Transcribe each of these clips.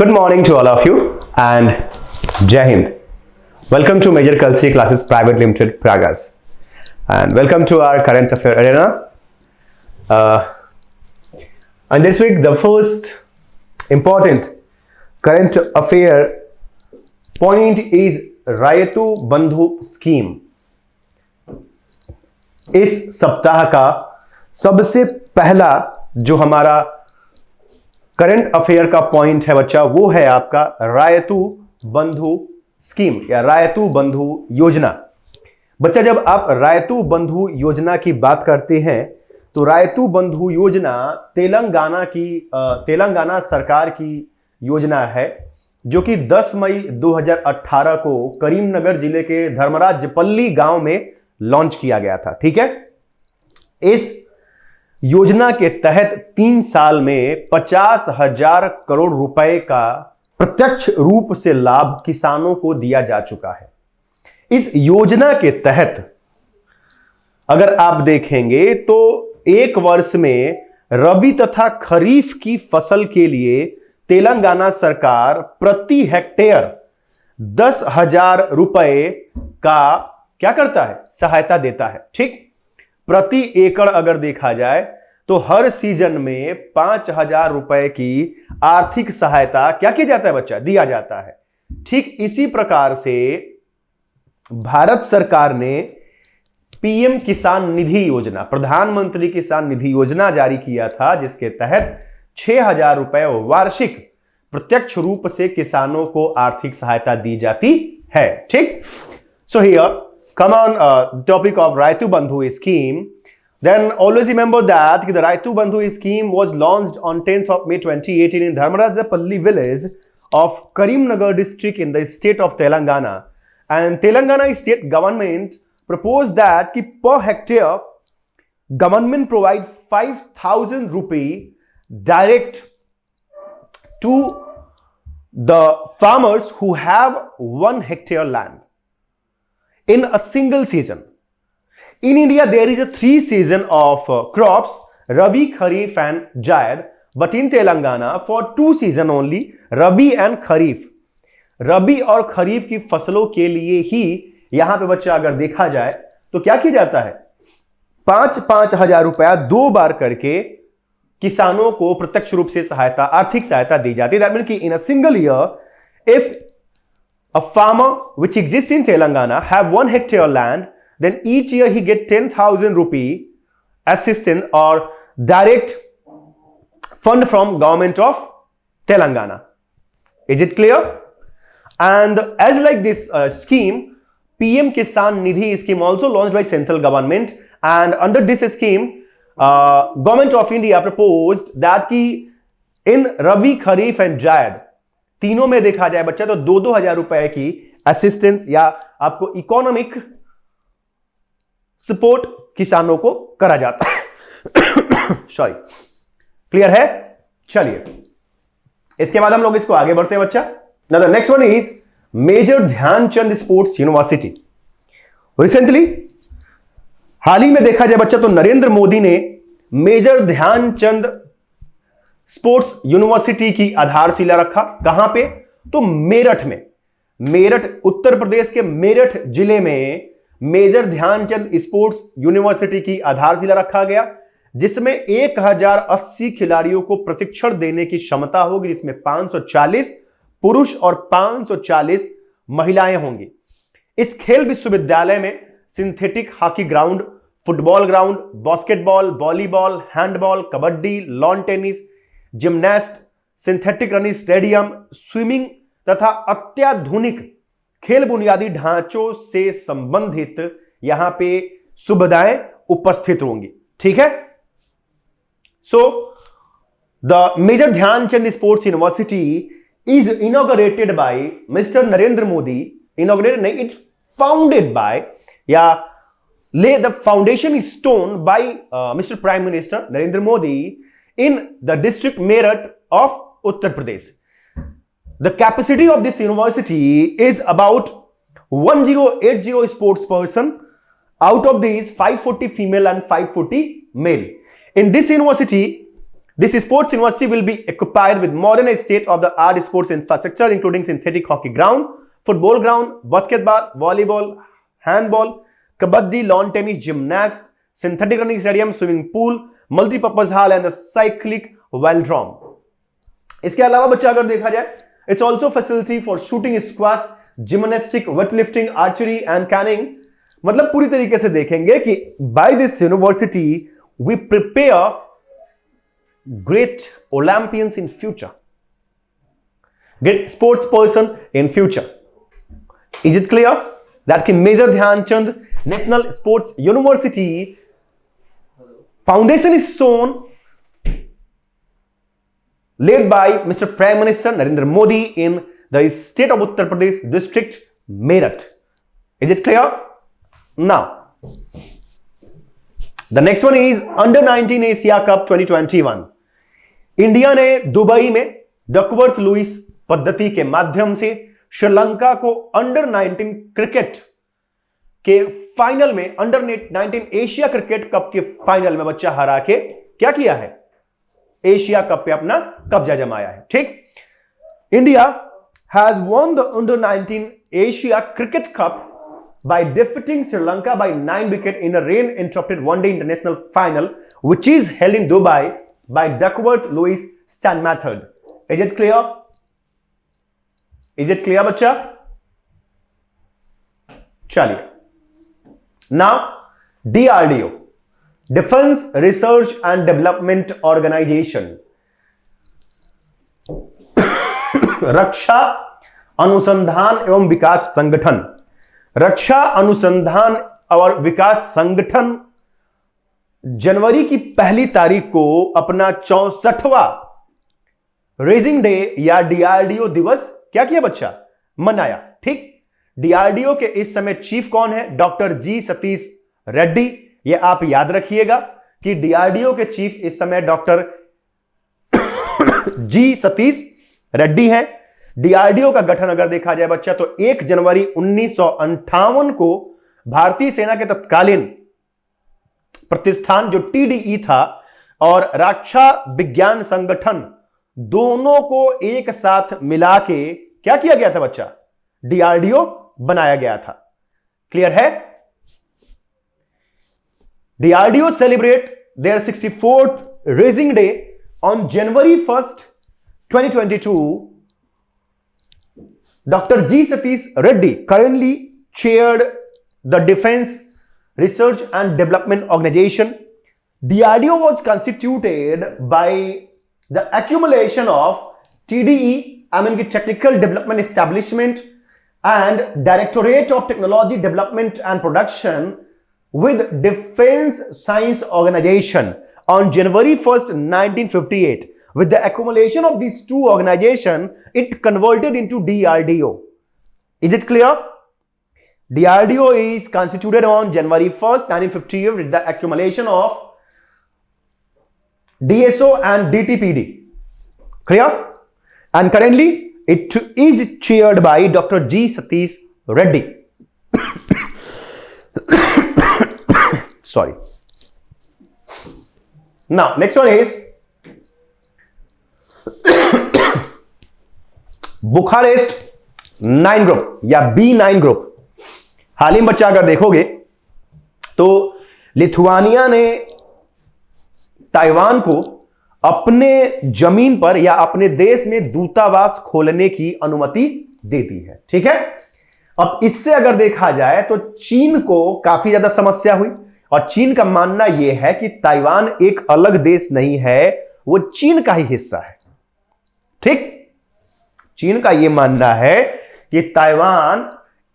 Good morning to all of you and Jai Hind. Welcome to Major Culture Classes Private Limited, Pragas, and welcome to our current affair arena. And this week, the first important current affair point is Rythu बंधु scheme. इस सप्ताह का सबसे पहला जो हमारा current affair का point है बच्चा, वो है आपका रायतू बंधु स्कीम या रायतू बंधु योजना. बच्चा, जब आप रायतू बंधु योजना की बात करते हैं तो रायतू बंधु योजना तेलंगाना सरकार की योजना है, जो कि 10 मई 2018 को करीमनगर जिले के धर्मराजपल्ली गांव में लॉन्च किया गया था. ठीक है. इस योजना के तहत 3 साल में 50,000 करोड़ रुपए का प्रत्यक्ष रूप से लाभ किसानों को दिया जा चुका है. इस योजना के तहत अगर आप देखेंगे तो एक वर्ष में रबी तथा खरीफ की फसल के लिए तेलंगाना सरकार प्रति हेक्टेयर 10,000 रुपए का क्या करता है, सहायता देता है. ठीक. प्रति एकड़ अगर देखा जाए तो हर सीजन में 5,000 रुपए की आर्थिक सहायता क्या किया जाता है बच्चा, दिया जाता है. ठीक इसी प्रकार से भारत सरकार ने पीएम किसान निधि योजना, प्रधानमंत्री किसान निधि योजना जारी किया था, जिसके तहत 6,000 रुपए वार्षिक प्रत्यक्ष रूप से किसानों को आर्थिक सहायता दी जाती है. ठीक. So here come on topic of Raitu Bandhu scheme. Then always remember that the Raitu Bandhu scheme was launched on 10th of May 2018 in Dharmarajapalli village of Karimnagar district in the state of Telangana. And Telangana state government proposed that per hectare government provide 5,000 rupee direct to the farmers who have 1 hectare land in a single season. In India, there is a 3 season of crops, Rabi, Kharif and Jaid. But in Telangana, for 2 season only, Rabi and Kharif. रबी और खरीफ की फसलों के लिए ही यहां पे बच्चा अगर देखा जाए तो क्या किया जाता है, 5-5 हजार रुपया 2 बार करके किसानों को प्रत्यक्ष रूप से सहायता, आर्थिक सहायता दी जाती है. दैट मीन कि in a single year if a farmer which exists in Telangana have 1 hectare land, then each year he get 10,000 rupee assistance or direct fund from government of Telangana. Is it clear? And as like this scheme, PM Kisan Nidhi scheme also launched by central government, and under this scheme, government of India proposed that ki in Rabi, Kharif and Jaid तीनों में देखा जाए बच्चा तो 2-2 हजार रुपए की assistance या आपको इकोनॉमिक सपोर्ट किसानों को करा जाता है. सॉरी, क्लियर है. चलिए, इसके बाद हम लोग इसको आगे बढ़ते हैं बच्चा. Now the next one is major Dhyanchand sports university. Recently हाल ही में देखा जाए बच्चा तो नरेंद्र मोदी ने मेजर ध्यानचंद स्पोर्ट्स यूनिवर्सिटी की आधारशिला रखा. कहां पे, तो मेरठ में. मेरठ, उत्तर प्रदेश के मेरठ जिले में मेजर ध्यानचंद स्पोर्ट्स यूनिवर्सिटी की आधारशिला रखा गया, जिसमें 1080 खिलाड़ियों को प्रशिक्षण देने की क्षमता होगी, जिसमें 540 पुरुष और 540 महिलाएं होंगी. इस खेल विश्वविद्यालय में synthetic hockey ground, football ground, basketball, volleyball, handball, kabaddi, lawn tennis, gymnast, synthetic running stadium, swimming तथा अत्याधुनिक खेल बुनियादी ढांचों से संबंधित यहां पे सुविधाएं उपस्थित होंगी. ठीक है. So the major Dhyanchand sports university is inaugurated by mister Narendra Modi. Inaugurated नहीं, इट्स फाउंडेड बाय या lay the foundation stone by Mr. Prime Minister Narendra Modi in the district Meerut of Uttar Pradesh. The capacity of this university is about 1080 sports person. Out of these, 540 female and 540 male. In this university, This sports university will be equipped with modern state-of-the-art sports infrastructure, including synthetic hockey ground, football ground, basketball, volleyball, handball, kabaddi, lawn tennis, gymnastics, synthetic running stadium, swimming pool, multi-purpose hall and a cyclic velodrome. इसके अलावा बच्चा अगर देखा जाए, it's also facility for shooting, squash, gymnastics, weightlifting, archery and canning. मतलब पूरी तरीके से देखेंगे कि by this university we prepare great Olympians in future, great sports person in future. Is it clear that कि major Dhyanchand national sports university foundation stone laid by Mr. Prime Minister Narendra Modi in the state of Uttar Pradesh district Meerut. Is it clear? Now the next one is Under 19 Asia Cup 2021. India ने Dubai में Duckworth Louis पद्धति के माध्यम से श्रीलंका को under 19 cricket के final में, under 19 Asia cricket cup के फाइनल में बच्चा हरा के क्या किया है, एशिया कप पे अपना कब्जा जमाया है। ठीक, India has won the under 19 Asia cricket cup by defeating Sri Lanka by 9 wickets in a rain-interrupted one-day international final, which is held in Dubai by Duckworth Lewis stand method. Is it clear? Is it clear, बच्चा? चलिए, now DRDO, Defense Research and Development Organization, रक्षा अनुसंधान एवं विकास संगठन, रक्षा अनुसंधान और विकास संगठन जनवरी की पहली तारीख को अपना 64वां रेजिंग डे या डीआरडीओ दिवस क्या किया बच्चा, मनाया। ठीक, डीआरडीओ के इस समय चीफ कौन है, डॉक्टर जी सतीश रेड्डी। ये आप याद रखिएगा कि डीआरडीओ के चीफ इस समय डॉक्टर जी सतीश रेड्डी हैं। डीआरडीओ का गठन अगर देखा जाए बच्चा तो 1 जनवरी 1958 को भारतीय सेना के तत्कालीन प्रतिष्ठान जो टीडीई था और रक्षा विज्ञान संगठन दोनों को एक साथ मिला के क्या किया गया था बच्चा, डीआरडीओ बनाया गया था। क्लियर है? DRDO celebrate their 64th raising day on January 1st 2022. Dr. G. Satish Reddy currently chaired the Defense Research and Development Organization. DRDO was constituted by the accumulation of TDE, Technical Development Establishment, and Directorate of Technology Development and Production with Defense Science Organization on January 1st, 1958. With the accumulation of these two organizations, it converted into DRDO. Is it clear? DRDO is constituted on January 1st, 1958 with the accumulation of DSO and DTPD. Clear? And currently, it is chaired by Dr. G. Satish Reddy. Sorry. Now, next one is Bucharest 9 group या B9 group. हाल ही में बच्चा अगर देखोगे तो Lithuania ने Taiwan को अपने जमीन पर या अपने देश में दूतावास खोलने की अनुमति दे दी है। ठीक है, अब इससे अगर देखा जाए तो चीन को काफी ज्यादा समस्या हुई और चीन का मानना यह है कि ताइवान एक अलग देश नहीं है, वो चीन का ही हिस्सा है। ठीक, चीन का यह मानना है कि ताइवान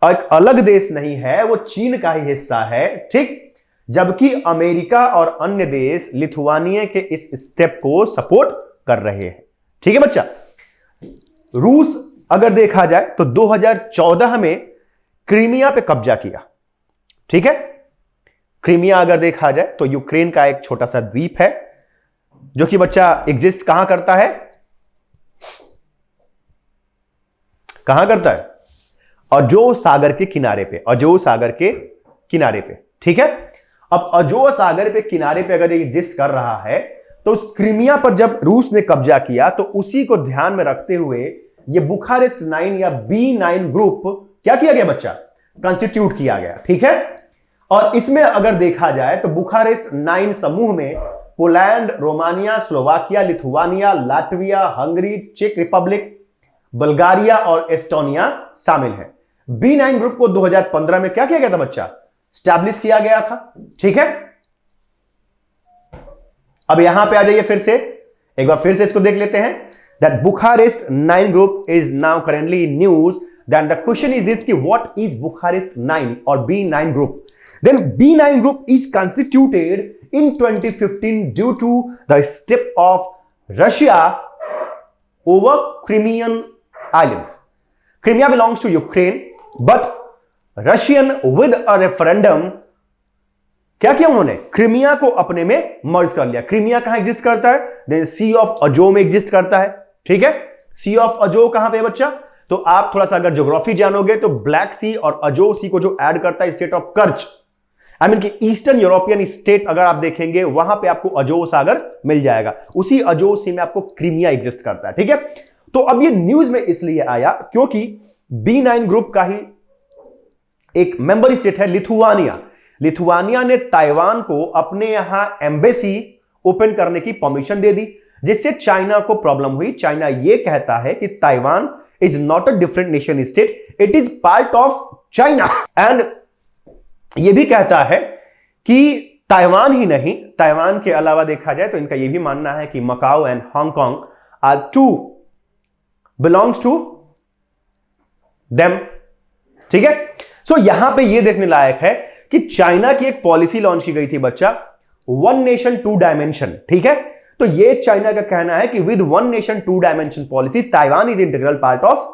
एक अलग देश नहीं है, वो चीन का ही हिस्सा है। ठीक, जबकि अमेरिका और अन्य देश लिथुआनिया के इस स्टेप को सपोर्ट कर रहे हैं। ठीक है बच्चा, रूस अगर देखा जाए तो 2014 में क्रीमिया पे कब्जा किया। ठीक है, क्रीमिया अगर देखा जाए तो यूक्रेन का एक छोटा सा द्वीप है जो कि बच्चा एग्जिस्ट कहां करता है, कहां करता है, अजोव सागर के किनारे पे, अजोव सागर के किनारे पे। ठीक है, अब अजोव सागर पे किनारे पे अगर एग्जिस्ट कर रहा है तो उस क्रीमिया पर जब रूस ने कब्जा किया तो उसी को ध्यान में रखते हुए ये बुखारेस्ट 9 या B9 ग्रुप क्या किया गया बच्चा, कंस्टिट्यूट किया गया। ठीक है, और इसमें अगर देखा जाए तो बुखारेस्ट 9 समूह में Poland, Romania, Slovakia, Lithuania, Latvia, Hungary, चेक रिपब्लिक, बल्गारिया और एस्टोनिया शामिल है। B9 ग्रुप को 2015 में क्या किया गया था बच्चा, स्टैब्लिश किया गया था। ठीक है, अब यहां पे आ जाइए, फिर से एक बार फिर से इसको देख लेते हैं। That Bucharest 9 group is now currently in news. Then the question is this कि व्हाट इज बुखारेस्ट 9 और B9 group. Then B9 group is constituted in 2015 due to the step of Russia over Crimean island. Crimea belongs to Ukraine, but Russian with a referendum क्या किया उन्होंने, Crimea को अपने में मर्ज कर लिया। क्रीमिया कहां एग्जिस्ट करता है, देन सी ऑफ अजो में एग्जिस्ट करता है। ठीक है, सी ऑफ अजो कहां पे बच्चा, तो आप थोड़ा सा अगर ज्योग्राफी जानोगे तो ब्लैक सी और अजो सी को जो ऐड करता है स्टेट ऑफ कर्च, आई मीन कि ईस्टर्न यूरोपियन स्टेट अगर आप देखेंगे वहां पे आपको अजो सागर मिल जाएगा, उसी अजो सी में आपको क्रीमिया एग्जिस्ट करता है। ठीक है, तो अब ये न्यूज में इसलिए आया क्योंकि B9 ग्रुप का ही एक मेंबर स्टेट है लिथुआनिया। लिथुआनिया ने ताइवान को अपने यहां एम्बेसी ओपन करने की परमिशन दे दी, जिससे चाइना को प्रॉब्लम हुई। चाइना यह कहता है कि Taiwan is not a different nation state, it is part of China. And यह भी कहता है कि ताइवान ही नहीं, ताइवान के अलावा देखा जाए तो इनका यह भी मानना है कि Macau and Hong Kong are to belongs to them. ठीक है, सो यहां पे यह देखने लायक है कि चाइना की एक पॉलिसी लॉन्च की गई थी बच्चा, वन नेशन टू डायमेंशन। ठीक है, तो यह चाइना का कहना है कि with one nation two dimension policy Taiwan is integral part of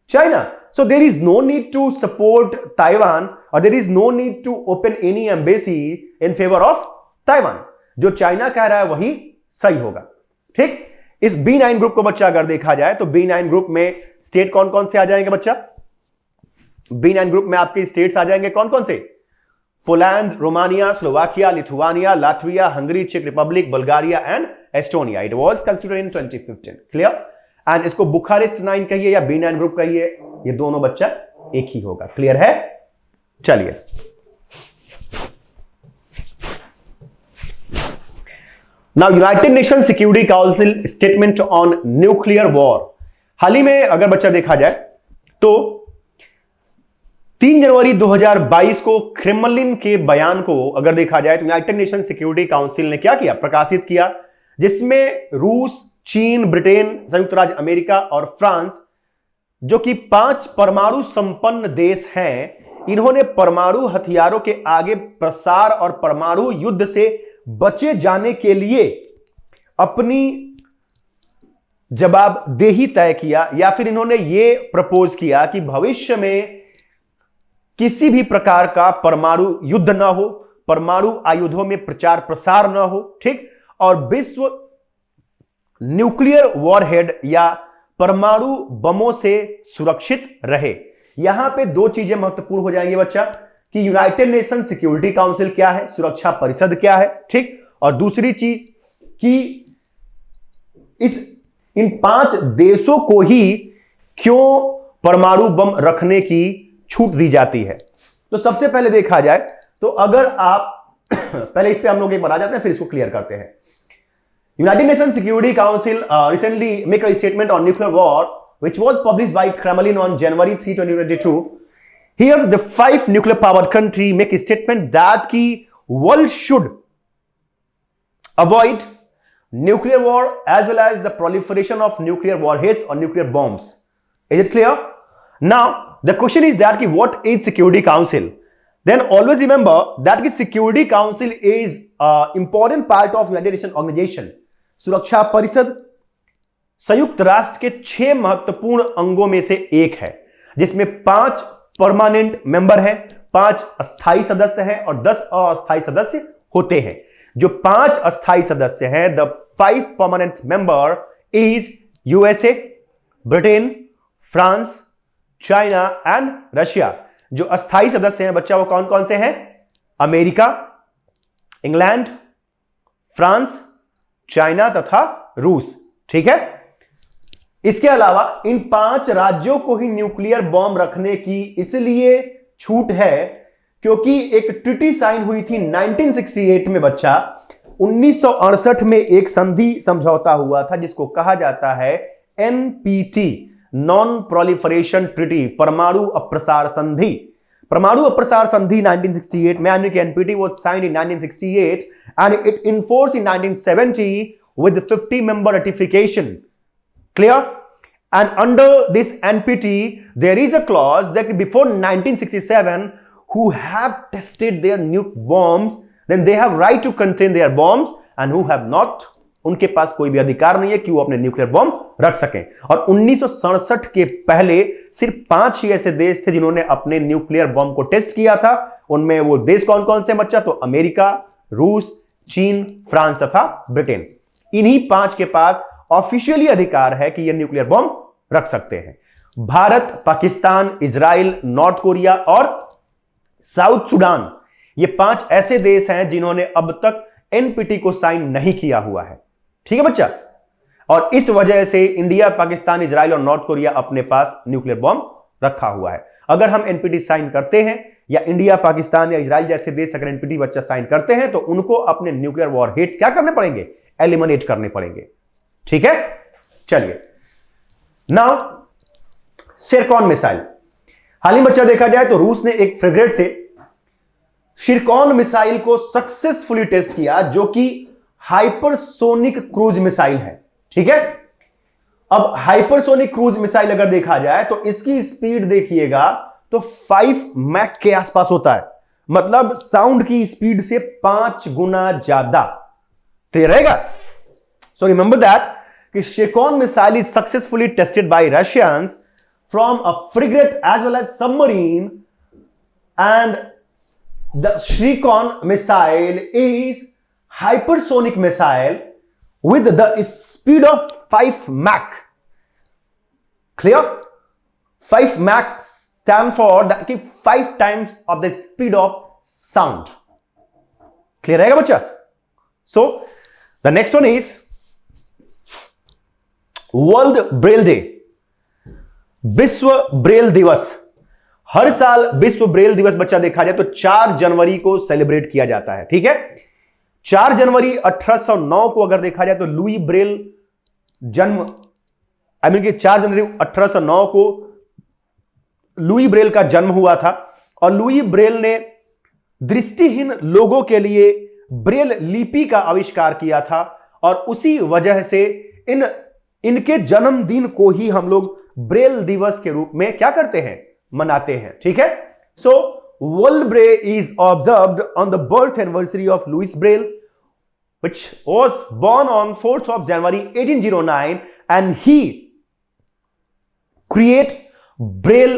China. So there is no need to support Taiwan or there is no need to open any embassy in favor of Taiwan. जो China कह रहा है वही सही होगा। ठीक, इस B9 group को बच्चा अगर देखा जाए तो B9 ग्रुप में स्टेट कौन कौन से आ जाएंगे बच्चा, B9 ग्रुप में आपके स्टेट्स आ जाएंगे कौन कौन से, Poland, Romania, Slovakia, Lithuania, Latvia, Hungary, चेक Republic, Bulgaria and Estonia. It was considered in 2015। Clear, and इसको बुखारेस्ट 9 कहिए या B9 ग्रुप कहिए, ये दोनों बच्चा एक ही होगा। क्लियर है, चलिए now United Nation Security Council statement on nuclear war. हाल ही में अगर बच्चा देखा जाए तो 3 जनवरी 2022 को क्रेमलिन के बयान को अगर देखा जाए तो यूनाइटेड नेशन सिक्योरिटी काउंसिल ने क्या किया, प्रकाशित किया, जिसमें रूस, चीन, ब्रिटेन, संयुक्त राज्य अमेरिका और फ्रांस, जो कि 5 परमाणु संपन्न देश हैं, इन्होंने परमाणु हथियारों के आगे प्रसार और परमाणु युद्ध से बचे जाने के लिए अपनी जवाबदेही तय किया, या फिर इन्होंने यह प्रपोज किया कि भविष्य में किसी भी प्रकार का परमाणु युद्ध ना हो, परमाणु आयुधों में प्रचार प्रसार ना हो। ठीक, और विश्व न्यूक्लियर वॉरहेड या परमाणु बमों से सुरक्षित रहे। यहां पे 2 चीजें महत्वपूर्ण हो जाएंगी बच्चा कि यूनाइटेड नेशन सिक्योरिटी काउंसिल क्या है, सुरक्षा परिषद क्या है। ठीक, और दूसरी चीज कि इन 5 देशों को ही क्यों परमाणु बम रखने की छूट दी जाती है। तो सबसे पहले देखा जाए तो अगर आप पहले इस पे हम लोग एक बार आ जाते हैं, फिर इसको क्लियर करते हैं। United Nations Security Council recently make a statement on nuclear war, which was published by Kremlin on January 3, 2022. Here, the 5 nuclear-powered countries make a statement that the world should avoid nuclear war as well as the proliferation of nuclear warheads or nuclear bombs. Is it clear? Now, the question is that what is Security Council? Then always remember that the Security Council is an important part of United Nations organization. सुरक्षा परिषद संयुक्त राष्ट्र के 6 महत्वपूर्ण अंगों में से एक है, जिसमें 5 परमानेंट मेंबर हैं, 5 अस्थायी सदस्य हैं और 10 अस्थायी सदस्य होते हैं। जो 5 अस्थायी सदस्य हैं, the 5 permanent member is USA, Britain, France, China and Russia. जो अस्थायी सदस्य हैं बच्चा वो कौन कौन से हैं, अमेरिका, इंग्लैंड, फ्रांस, चाइना तथा रूस। ठीक है, इसके अलावा इन 5 राज्यों को ही न्यूक्लियर बॉम्ब रखने की इसलिए छूट है क्योंकि एक ट्रीटी साइन हुई थी 1968 में बच्चा। 1968 में एक संधि समझौता हुआ था जिसको कहा जाता है एनपीटी, नॉन प्रोलिफरेशन ट्रीटी, परमाणु अप्रसार संधि। परमाणु अप्रसार संधि 1968 में, यानी कि NPT was signed in 1968 and it enforce in 1970 with 50 member ratification. Clear? And under this NPT there is a clause that before 1967 who have tested their nuke bombs then they have right to contain their bombs and who have not, उनके पास कोई भी अधिकार नहीं है कि वो अपने nuclear bomb रख सकें। और 1967 के पहले सिर्फ 5 ही ऐसे देश थे जिन्होंने अपने न्यूक्लियर बॉम्ब को टेस्ट किया था। उनमें वो देश कौन कौन से बच्चा? तो अमेरिका, रूस, चीन, फ्रांस तथा ब्रिटेन। इन्हीं 5 के पास ऑफिशियली अधिकार है कि ये न्यूक्लियर बॉम्ब रख सकते हैं। Bharat, Pakistan, Israel, north Korea और साउथ सुडान, ये 5 ऐसे देश हैं जिन्होंने अब तक एनपीटी को साइन नहीं किया हुआ है। ठीक है बच्चा, और इस वजह से इंडिया, पाकिस्तान, इजराइल और नॉर्थ कोरिया अपने पास न्यूक्लियर बॉम्ब रखा हुआ है। अगर हम एनपीटी साइन करते हैं या इंडिया, पाकिस्तान या इजराइल जैसे देश अगर एनपीटी बच्चा साइन करते हैं तो उनको अपने न्यूक्लियर वॉरहेड्स क्या करने पड़ेंगे? एलिमिनेट करने पड़ेंगे। ठीक है, चलिए नाउ शिरकॉन मिसाइल। हाल ही बच्चा देखा जाए तो रूस ने एक फ्रिगेट से शिरकॉन मिसाइल को सक्सेसफुली टेस्ट किया जो कि हाइपरसोनिक क्रूज मिसाइल है। ठीक है, अब हाइपरसोनिक क्रूज मिसाइल अगर देखा जाए तो इसकी स्पीड देखिएगा तो 5 मैक के आसपास होता है, मतलब साउंड की स्पीड से 5 गुना ज्यादा। क्लियर रहेगा? सो रिमेंबर दैट कि Zircon missile is successfully tested by Russians from a frigate as well as submarine and the Zircon missile is hypersonic missile with the speed of 5 Mach. Clear? 5 Mach stand for that 5 times of the speed of sound. Clear रहेगा बच्चा? So the next one is World Braille Day. विश्व Braille दिवस। हर साल विश्व Braille दिवस बच्चा देखा जाए तो 4 जनवरी को सेलिब्रेट किया जाता है। ठीक है, 4 जनवरी 1809 को अगर देखा जाए तो लुई ब्रेल जन्म, आई मीन कि 4 जनवरी 1809 को लुई ब्रेल का जन्म हुआ था और लुई ब्रेल ने दृष्टिहीन लोगों के लिए ब्रेल लिपि का आविष्कार किया था और उसी वजह से इनके जन्मदिन को ही हम लोग ब्रेल दिवस के रूप में क्या करते हैं? मनाते हैं। ठीक है, सो World Braille is observed on the birth anniversary of Louis Braille, which was born on 4th of January 1809, and he created Braille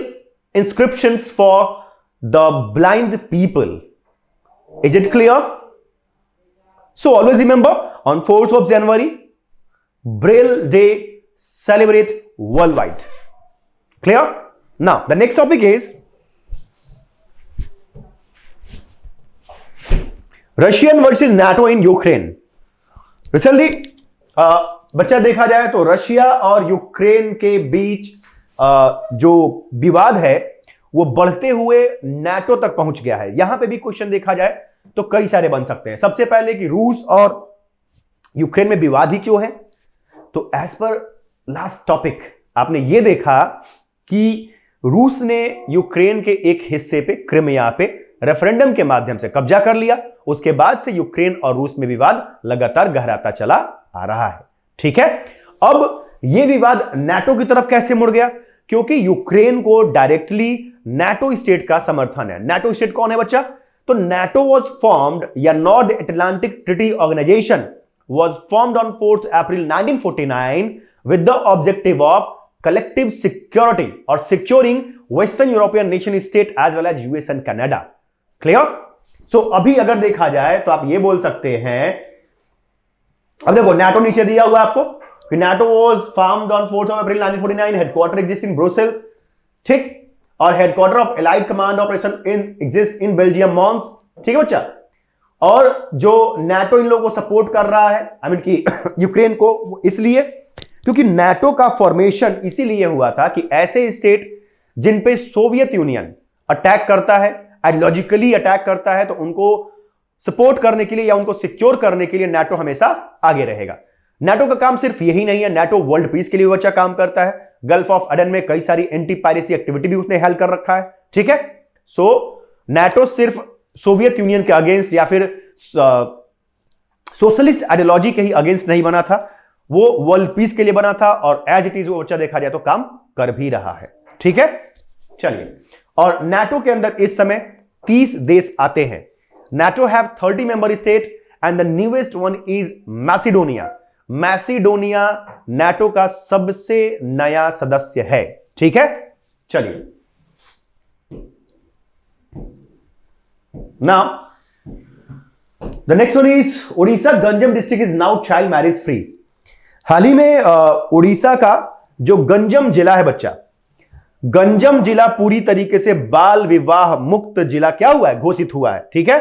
inscriptions for the blind people. Is it clear? So always remember, on 4th of January, Braille Day celebrate worldwide. Clear? Now, the next topic is Russian versus NATO in Ukraine. Recently बच्चा देखा जाए तो Russia और Ukraine के बीच जो विवाद है वो बढ़ते हुए नाटो तक पहुंच गया है। यहां पे भी क्वेश्चन देखा जाए तो कई सारे बन सकते हैं। सबसे पहले कि रूस और यूक्रेन में विवाद ही क्यों है? तो एज पर लास्ट टॉपिक आपने ये देखा कि रूस ने यूक्रेन के एक हिस्से पे, क्रिमिया पे रेफरेंडम के माध्यम से कब्जा कर लिया। उसके बाद से यूक्रेन और रूस में विवाद लगातार गहराता चला आ रहा है। ठीक है, अब यह विवाद नाटो की तरफ कैसे मुड़ गया? क्योंकि यूक्रेन को डायरेक्टली नाटो स्टेट का समर्थन है। नाटो स्टेट कौन है बच्चा? तो नाटो वाज फॉर्म्ड, या North Atlantic Treaty Organization was formed on 4th April 1949 with the objective of collective security और securing western European nation state as well as US and Canada. Clear? So अभी अगर देखा जाए तो आप ये बोल सकते हैं, अब देखो नाटो नीचे दिया हुआ आपको कि NATO was formed on 4th of April 1949, headquarter exist in Brussels. ठीक, और headquarter of allied command operation in exist in Belgium Mons. ठीक है बच्चा, और जो नाटो इन लोगों को सपोर्ट कर रहा है, आई मीन कि यूक्रेन को, इसलिए क्योंकि नाटो का फॉर्मेशन इसीलिए हुआ था कि ऐसे स्टेट जिन पे सोवियत यूनियन अटैक करता है, आइडियोलॉजिकली अटैक करता है, तो उनको सपोर्ट करने के लिए या उनको सिक्योर करने के लिए नाटो हमेशा आगे रहेगा। नाटो का काम सिर्फ यही नहीं है, नाटो वर्ल्ड पीस के लिए अच्छा काम करता है। गल्फ ऑफ अडन में कई सारी एंटी पायरेसी एक्टिविटी भी उसने हेल्प कर रखा है, ठीक है। सो नाटो सिर्फ सोवियत यूनियन के अगेंस्ट या फिर सोशलिस्ट आइडियोलॉजी के ही अगेंस्ट नहीं बना था, वो वर्ल्ड पीस के लिए बना था, और एज इट इज वो अच्छा देखा जाए तो काम कर भी रहा है, ठीक है। चलिए, और नाटो के अंदर इस समय 30 देश आते हैं। NATO have 30 member state and the newest one is Macedonia. Macedonia NATO का सबसे नया सदस्य है, ठीक है। चलिए, now the next one is Odisha Ganjam district is now child marriage free. हाल ही में ओडिशा का जो गंजम जिला है बच्चा, गंजम जिला पूरी तरीके से बाल विवाह मुक्त जिला क्या हुआ है, घोषित हुआ है, ठीक है।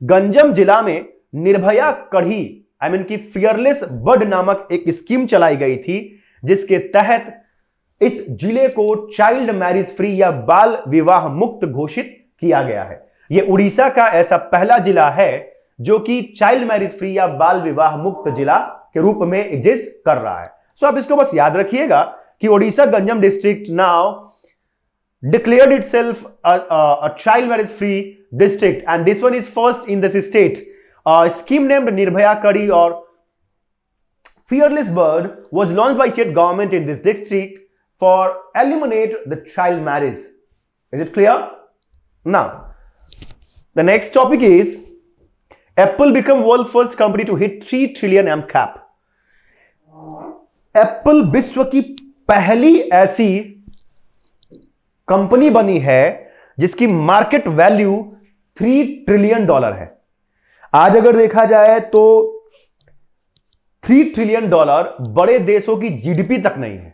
गंजम जिला में निर्भया कढ़ी, आई मीन की फियरलेस बर्ड नामक एक स्कीम चलाई गई थी, जिसके तहत इस जिले को चाइल्ड मैरिज फ्री या बाल विवाह मुक्त घोषित किया गया है। यह उड़ीसा का ऐसा पहला जिला है जो कि चाइल्ड मैरिज फ्री या बाल विवाह मुक्त जिला के रूप में एग्जिस्ट कर रहा है। सो आप इसको बस याद रखिएगा कि Odisha Ganjam district now declared itself a child marriage free district, and this one is first in this state. A scheme named Nirbhaya Kadi or Fearless Bird was launched by state government in this district for eliminate the child marriage. Is it clear? Now, the next topic is Apple become world first company to hit 3 trillion M cap. Apple विश्व की पहली ऐसी company बनी है जिसकी market value $3 trillion है। आज अगर देखा जाए तो $3 ट्रिलियन बड़े देशों की जीडीपी तक नहीं है,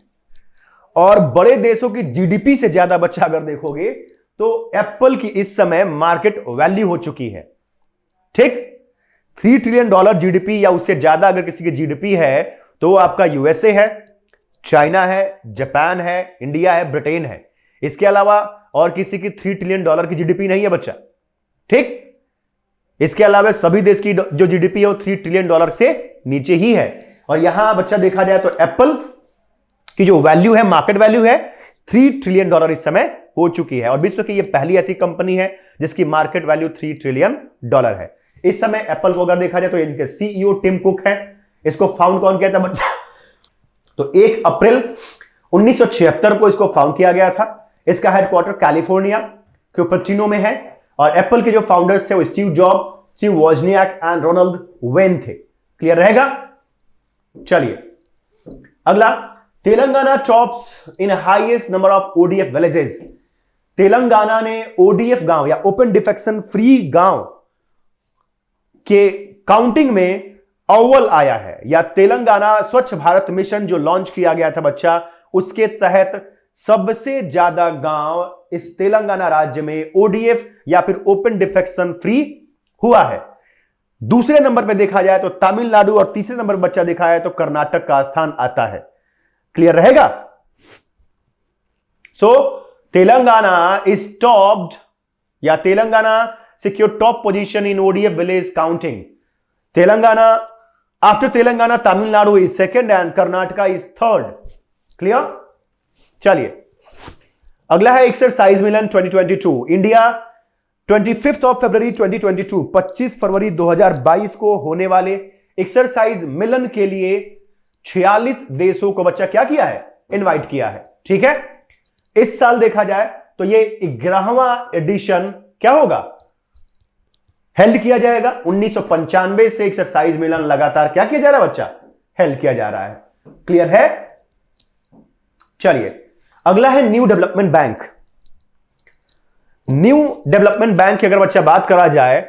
और बड़े देशों की जीडीपी से ज्यादा बच्चा अगर देखोगे तो एप्पल की इस समय मार्केट वैल्यू हो चुकी है, ठीक। $3 ट्रिलियन जीडीपी या उससे ज्यादा अगर किसी की जीडीपी है तो वो आपका यूएसए है, चाइना है, जापान है, इंडिया है, ब्रिटेन है। इसके अलावा और किसी की $3 ट्रिलियन की जीडीपी नहीं है बच्चा, ठीक। इसके अलावा सभी देश की जो जीडीपी है वो $3 ट्रिलियन से नीचे ही है। और यहां बच्चा देखा जाए तो एप्पल की जो वैल्यू है, मार्केट वैल्यू है $3 ट्रिलियन इस समय हो चुकी है, और विश्व की यह पहली ऐसी कंपनी है जिसकी मार्केट वैल्यू $3 ट्रिलियन है। इस समय एप्पल को अगर देखा जाए तो इनके सीईओ टिम कुक है। इसको फाउंड कौन किया था बच्चा? तो 1 अप्रैल 1976 को इसको फाउंड किया गया था। इसका हेडक्वार्टर कैलिफोर्निया क्यूपर्टिनो में है, और एप्पल के जो फाउंडर्स थे वो Steve Job, Steve Wozniak and Ronald Wayne थे। क्लियर रहेगा? चलिए अगला, Telangana tops in highest number of ODF villages. Telangana ने ओडीएफ गांव या ओपन डिफेक्शन फ्री गांव के काउंटिंग में अव्वल आया है, या तेलंगाना स्वच्छ भारत मिशन जो लॉन्च किया गया था बच्चा, उसके तहत सबसे ज्यादा गांव इस तेलंगाना राज्य में ओडीएफ या फिर ओपन डिफेक्शन फ्री हुआ है। दूसरे नंबर पे देखा जाए तो तमिलनाडु, और तीसरे नंबर बच्चा देखा है तो कर्नाटक का स्थान आता है। क्लियर रहेगा? सो तेलंगाना इज टॉप्ड, या Telangana secure top position in ODF village counting. Telangana, after Telangana Tamil Nadu is second and Karnataka is third. Clear? चलिए अगला है एक्सरसाइज मिलन 2022। इंडिया 25 फरवरी 2022, 25 फरवरी 2022 को होने वाले एक्सरसाइज मिलन के लिए 46 देशों को बच्चा क्या किया है? इनवाइट किया है, ठीक है। इस साल देखा जाए तो ये 11वां एडिशन क्या होगा? हेल्ड किया जाएगा। 1995 से एक्सरसाइज मिलन लगातार क्या किया जा रहा है बच्चा? हेल्ड किया जा रहा है। क्लियर है? चलिए अगला है new development bank. New development bank की अगर बच्चा बात करा जाए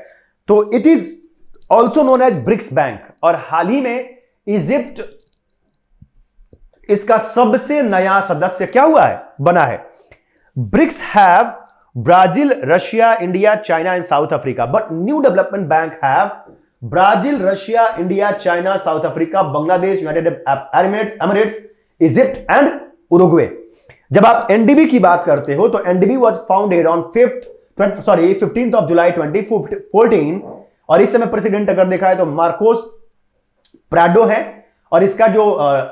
तो it is also known as BRICS bank, और हाल ही में इजिप्ट इसका सबसे नया सदस्य क्या हुआ है? बना है। BRICS have Brazil, Russia, India, China and South Africa. But New Development Bank have Brazil, Russia, India, China, South Africa, Bangladesh, United Arab Emirates, Egypt and Uruguay. जब आप एनडीबी की बात करते हो तो NDB was founded on 15th of July 2014 और इस समय प्रेसिडेंट अगर देखा है तो मार्कोस प्राडो है और इसका जो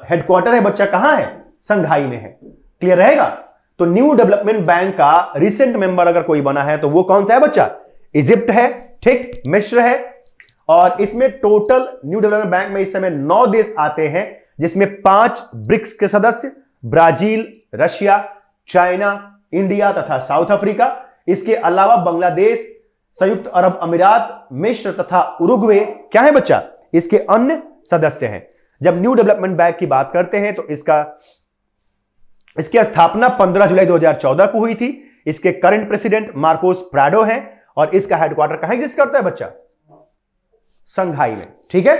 हेडक्वार्टर है बच्चा कहां है? संघाई में है। क्लियर रहेगा? तो न्यू डेवलपमेंट बैंक का रिसेंट मेंबर अगर कोई बना है तो वो कौन सा है बच्चा? इजिप्ट है, ठीक, मिस्र है। और इसमें टोटल न्यू डेवलपमेंट बैंक में इस समय 9 देश आते हैं जिसमें 5 ब्रिक्स के सदस्य, ब्राजील, रशिया, चाइना, इंडिया तथा साउथ अफ्रीका। इसके अलावा बांग्लादेश, संयुक्त अरब अमीरात, मिस्र तथा उरुग्वे क्या है बच्चा? इसके अन्य सदस्य हैं। जब न्यू डेवलपमेंट बैंक की बात करते हैं तो इसकी स्थापना 15 जुलाई 2014 को हुई थी। इसके करंट प्रेसिडेंट मार्कोस प्राडो हैं और इसका हेडक्वार्टर कहां एग्जिस्ट करता है बच्चा? संघाई में। ठीक है,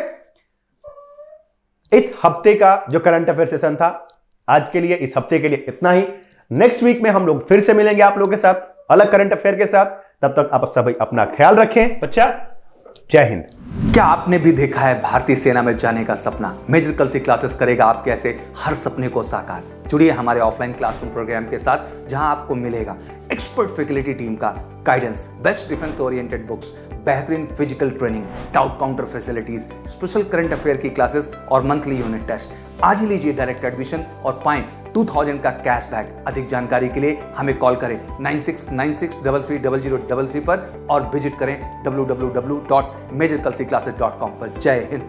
इस हफ्ते का जो करंट अफेयर सेशन था आज के लिए, इस हफ्ते के लिए इतना ही। नेक्स्ट वीक में हम लोग फिर से मिलेंगे आप लोगों के साथ अलग करंट अफेयर के साथ। तब तक आप सभी अपना ख्याल रखें बच्चा। जय हिंद। क्या आपने भी देखा है भारतीय सेना में जाने का सपना? मेजर कलसी क्लासेस करेगा आपके ऐसे हर सपने को साकार। जुड़िए हमारे ऑफलाइन क्लासरूम प्रोग्राम के साथ जहां आपको मिलेगा एक्सपर्ट फैकल्टी टीम का guidance, best defence oriented books, बेहतरीन physical training, doubt counter facilities, special current affair की क्लासेस और मंथली यूनिट टेस्ट। आज ही लीजिए डायरेक्ट एडमिशन और पाएं 2000 का कैशबैक। अधिक जानकारी के लिए हमें कॉल करें 9696330033 पर और विजिट करें www.majorkalsiclasses.com पर। जय हिंद।